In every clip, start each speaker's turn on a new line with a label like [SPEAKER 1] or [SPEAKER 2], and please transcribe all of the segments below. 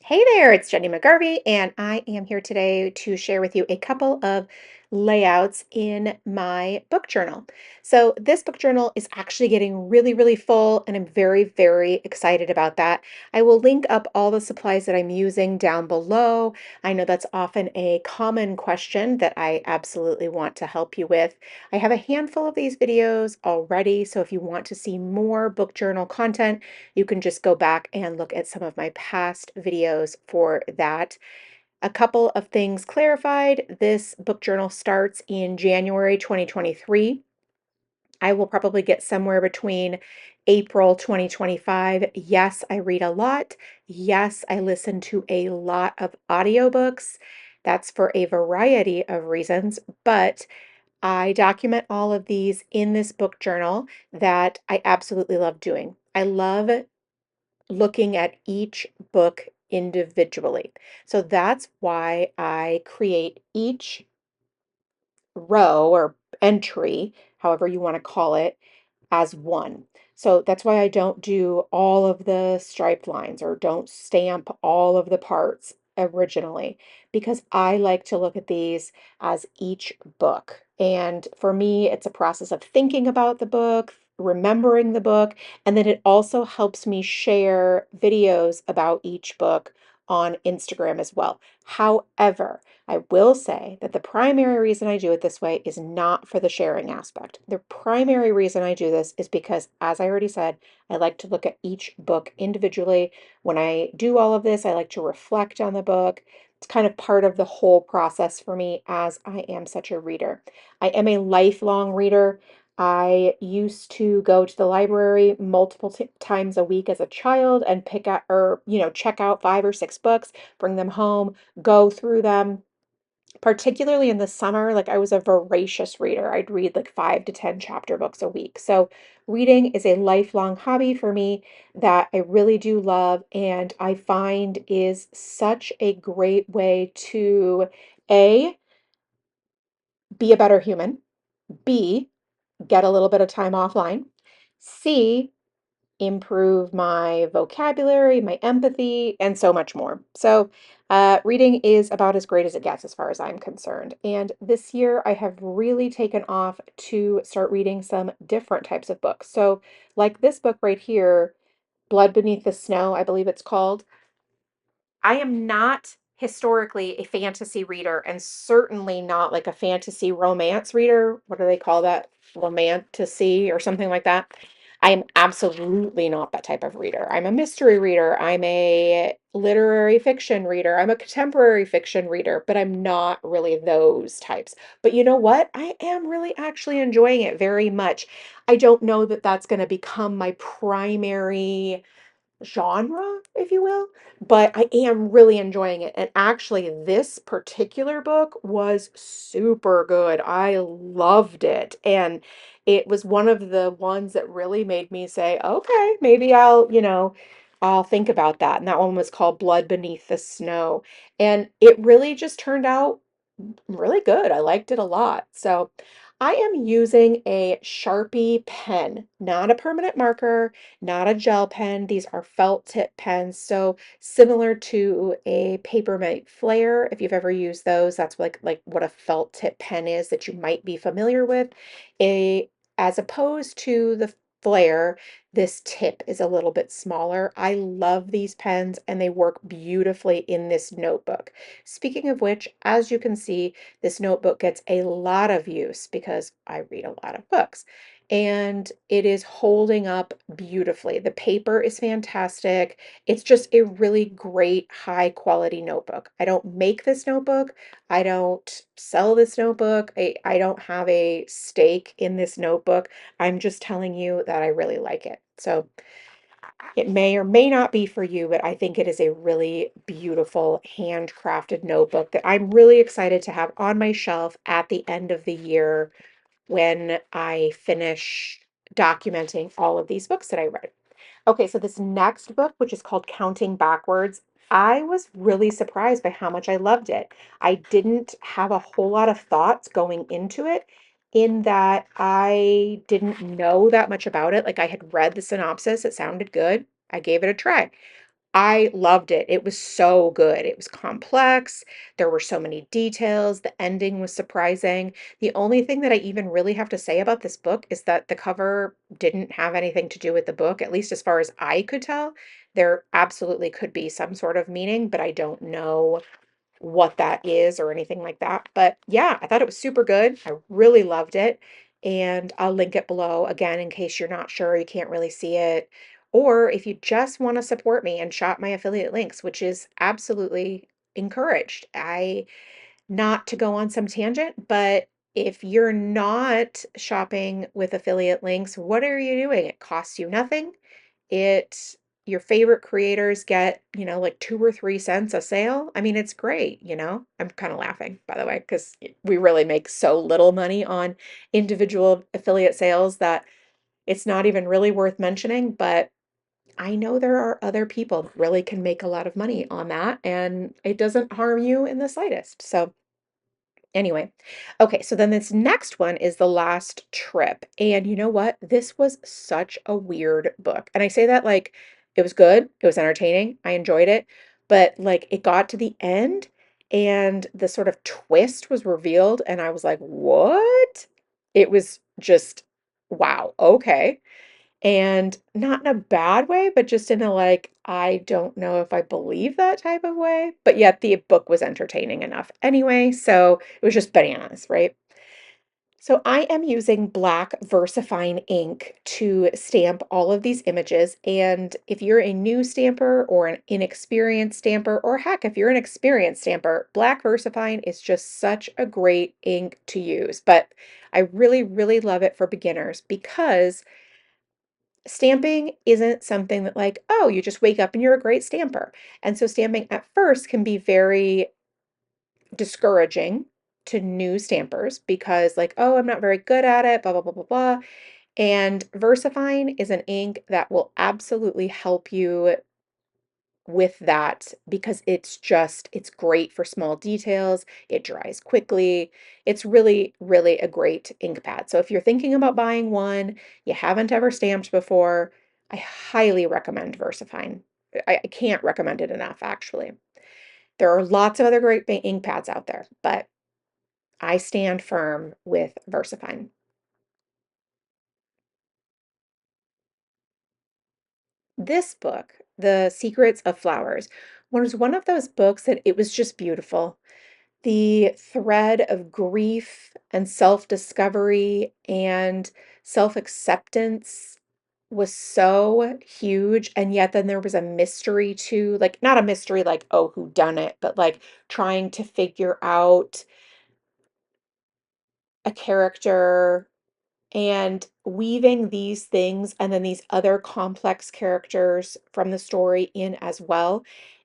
[SPEAKER 1] Hey there, it's Jenny McGarvey, and I am here today to share with you a couple of layouts in my book journal. So, this book journal is actually getting really full, and I'm very excited about that. I will link up all the supplies that I'm using down below. I know that's often a common question that I absolutely want to help you with. I have a handful of these videos already, so if you want to see more book journal content, you can just go back and look at some of my past videos for that. A couple of things clarified. This book journal starts in January 2023. I will probably get somewhere between April 2025. Yes, I read a lot. Yes, I listen to a lot of audiobooks. That's for a variety of reasons, but I document all of these in this book journal that I absolutely love doing. I love looking at each book individually. So that's why I create each row or entry, however you want to call it, as one. So that's why I don't do all of the striped lines or don't stamp all of the parts originally, because I like to look at these as each book. And for me, it's a process of thinking about the book, remembering the book, and then it also helps me share videos about each book on Instagram as well. However, I will say that the primary reason I do it this way is not for the sharing aspect. The primary reason I do this is because, as I already said, I like to look at each book individually. When I do all of this, I like to reflect on the book. It's kind of part of the whole process for me, as I am such a reader. I am a lifelong reader. I used to go to the library multiple times a week as a child and pick out or, check out 5 or 6 books, bring them home, go through them. Particularly in the summer, like I was a voracious reader. I'd read like 5 to 10 chapter books a week. So reading is a lifelong hobby for me that I really do love, and I find is such a great way to A, be a better human, B, get a little bit of time offline, C, improve my vocabulary, my empathy, and so much more. So, reading is about as great as it gets as far as I'm concerned. And this year, I have really taken off to start reading some different types of books. So, like this book right here, Blood Beneath the Snow, I believe it's called. I am not historically a fantasy reader and certainly not like a fantasy romance reader. What do they call that? Romantasy or something like that. I am absolutely not that type of reader. I'm a mystery reader. I'm a literary fiction reader. I'm a contemporary fiction reader, but I'm not really those types. But you know what? I am really actually enjoying it very much. I don't know that that's going to become my primary genre, if you will, but I am really enjoying it. And actually, this particular book was super good. I loved it. And it was one of the ones that really made me say, okay, maybe I'll think about that. And that one was called Blood Beneath the Snow. And it really just turned out really good. I liked it a lot. So I am using a Sharpie pen, not a permanent marker, not a gel pen. These are felt tip pens. So similar to a Papermate Flare, if you've ever used those, that's like what a felt tip pen is that you might be familiar with. A As opposed to the Flare, this tip is a little bit smaller. I love these pens and they work beautifully in this notebook. Speaking of which, as you can see, this notebook gets a lot of use because I read a lot of books and it is holding up beautifully. The paper is fantastic. It's just a really great high quality notebook. I don't make this notebook. I don't sell this notebook. I don't have a stake in this notebook. I'm just telling you that I really like it. So it may or may not be for you, but I think it is a really beautiful handcrafted notebook that I'm really excited to have on my shelf at the end of the year when I finish documenting all of these books that I read. Okay, so this next book, which is called Counting Backwards, I was really surprised by how much I loved it. I didn't have a whole lot of thoughts going into it, in that I didn't know that much about it. Like I had read the synopsis, it sounded good. I gave it a try. I loved it. It was so good. It was complex. There were so many details. The ending was surprising. The only thing that I even really have to say about this book is that the cover didn't have anything to do with the book, at least as far as I could tell. There absolutely could be some sort of meaning, but I don't know what that is or anything like that. But yeah, I thought it was super good. I really loved it. And I'll link it below again in case you're not sure, you can't really see it. Or if you just want to support me and shop my affiliate links, which is absolutely encouraged. Not to go on some tangent, but if you're not shopping with affiliate links, what are you doing? It costs you nothing. It Your favorite creators get, like 2 or 3 cents a sale. I mean, it's great, you know? I'm kind of laughing, by the way, because we really make so little money on individual affiliate sales that it's not even really worth mentioning, but I know there are other people that really can make a lot of money on that, and it doesn't harm you in the slightest. So anyway, okay, so then this next one is The Last Trip. And you know what? This was such a weird book. And I say that like it was good, it was entertaining, I enjoyed it, but like it got to the end and the sort of twist was revealed, and I was like, what? It was just, wow, okay. And not in a bad way, but just in a like, I don't know if I believe that type of way. But yet the book was entertaining enough anyway. So it was just bananas, right? So I am using black VersaFine ink to stamp all of these images. And if you're a new stamper or an inexperienced stamper, or heck, if you're an experienced stamper, black VersaFine is just such a great ink to use. But I really, really love it for beginners because stamping isn't something that like, oh, you just wake up and you're a great stamper. And so stamping at first can be very discouraging to new stampers because like, oh, I'm not very good at it, blah, blah, blah, blah, blah. And VersaFine is an ink that will absolutely help you with that because it's great for small details. It dries quickly. It's really, really a great ink pad. So if you're thinking about buying one, you haven't ever stamped before, I highly recommend VersaFine. I can't recommend it enough, actually. There are lots of other great ink pads out there, but I stand firm with VersaFine. This book, The Secrets of Flowers, was one of those books that it was just beautiful. The thread of grief and self-discovery and self-acceptance was so huge, and yet then there was a mystery too, like not a mystery like, oh, who done it, but like trying to figure out a character and weaving these things and then these other complex characters from the story in as well.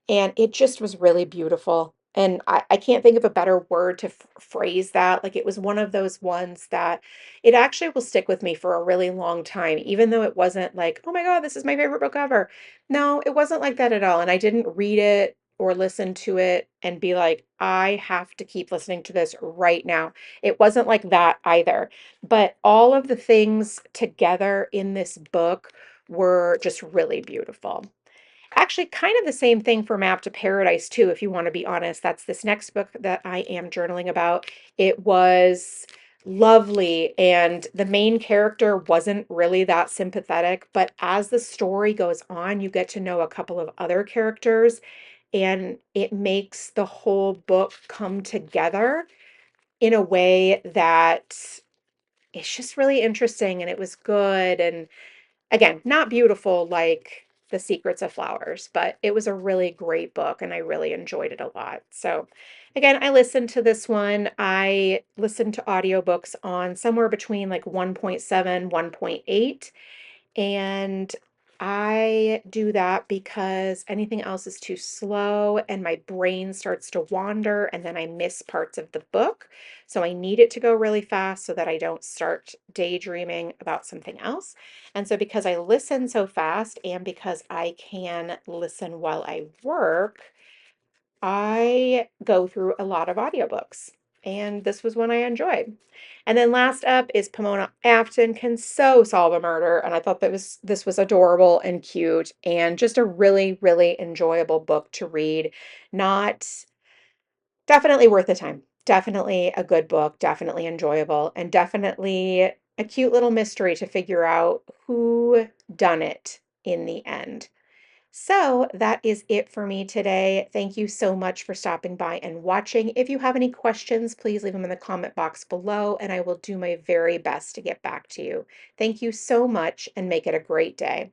[SPEAKER 1] And it just was really beautiful. And I can't think of a better word to phrase that. Like it was one of those ones that it actually will stick with me for a really long time, even though it wasn't like, oh my God, this is my favorite book ever. No, it wasn't like that at all. And I didn't read it or listen to it and be like, I have to keep listening to this right now. It wasn't like that either. But all of the things together in this book were just really beautiful. Actually, kind of the same thing for Map to Paradise, too, if you want to be honest. That's this next book that I am journaling about. It was lovely, and the main character wasn't really that sympathetic, but as the story goes on, you get to know a couple of other characters, and it makes the whole book come together in a way that it's just really interesting and it was good. And again, not beautiful like The Secrets of Flowers, but it was a really great book and I really enjoyed it a lot. So again, I listened to this one. I listened to audiobooks on somewhere between like 1.7, 1.8. And I do that because anything else is too slow and my brain starts to wander and then I miss parts of the book. So I need it to go really fast so that I don't start daydreaming about something else. And so because I listen so fast and because I can listen while I work, I go through a lot of audiobooks. and this was one I enjoyed. And then last up is Pomona Afton Can So Solve a Murder, and I thought this was adorable and cute and just a really, really enjoyable book to read. Not Definitely worth the time. Definitely a good book, definitely enjoyable, and definitely a cute little mystery to figure out who done it in the end. So that is it for me today. Thank you so much for stopping by and watching. If you have any questions, please leave them in the comment box below, and I will do my very best to get back to you. Thank you so much, and make it a great day.